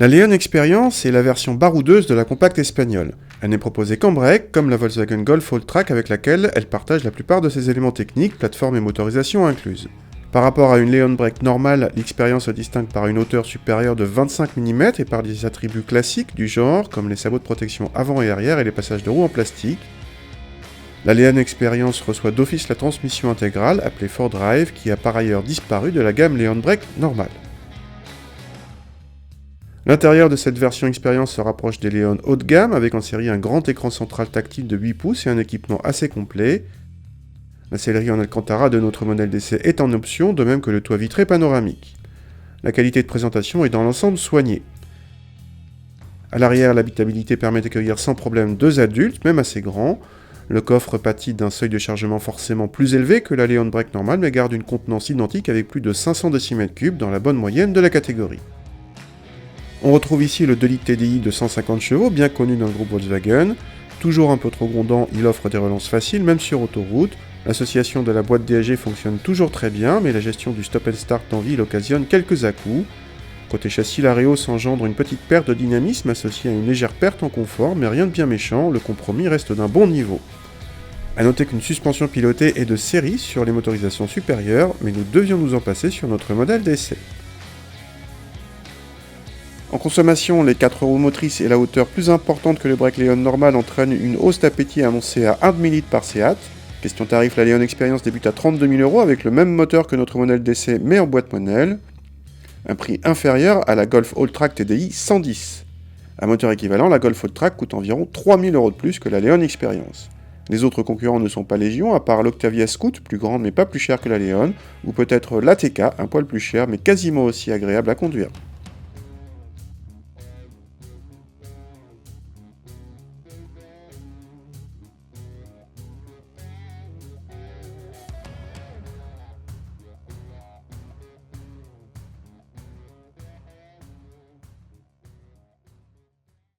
La Leon Experience est la version baroudeuse de la compacte espagnole. Elle n'est proposée qu'en break, comme la Volkswagen Golf All-Track avec laquelle elle partage la plupart de ses éléments techniques, plateforme et motorisation incluses. Par rapport à une Leon Break normale, l'Experience se distingue par une hauteur supérieure de 25 mm et par des attributs classiques du genre, comme les sabots de protection avant et arrière et les passages de roues en plastique. La Leon Experience reçoit d'office la transmission intégrale, appelée 4Drive, qui a par ailleurs disparu de la gamme Leon Break normale. L'intérieur de cette version Experience se rapproche des Leon haut de gamme, avec en série un grand écran central tactile de 8 pouces et un équipement assez complet. La sellerie en Alcantara de notre modèle d'essai est en option, de même que le toit vitré panoramique. La qualité de présentation est dans l'ensemble soignée. À l'arrière, l'habitabilité permet d'accueillir sans problème 2 adultes, même assez grands. Le coffre pâtit d'un seuil de chargement forcément plus élevé que la Leon Break normale, mais garde une contenance identique avec plus de 500 décimètres cubes dans la bonne moyenne de la catégorie. On retrouve ici le 2 litres TDI de 150 chevaux, bien connu dans le groupe Volkswagen. Toujours un peu trop grondant, il offre des relances faciles, même sur autoroute. L'association de la boîte DAG fonctionne toujours très bien, mais la gestion du stop and start en ville occasionne quelques à-coups. Côté châssis, l'Areo s'engendre une petite perte de dynamisme associée à une légère perte en confort, mais rien de bien méchant, le compromis reste d'un bon niveau. A noter qu'une suspension pilotée est de série sur les motorisations supérieures, mais nous devions nous en passer sur notre modèle d'essai. En consommation, les 4 roues motrices et la hauteur plus importante que le break Leon normal entraînent une hausse d'appétit annoncée à 1 demi par Seat. Question tarif, la Leon Experience débute à 32 000 € avec le même moteur que notre modèle d'essai mais en boîte manuelle. Un prix inférieur à la Golf All-Track TDI 110. À moteur équivalent, la Golf All-Track coûte environ 3 000 € de plus que la Leon Experience. Les autres concurrents ne sont pas légion, à part l'Octavia Scoot, plus grande mais pas plus chère que la Leon, ou peut-être l'ATK, un poil plus cher mais quasiment aussi agréable à conduire.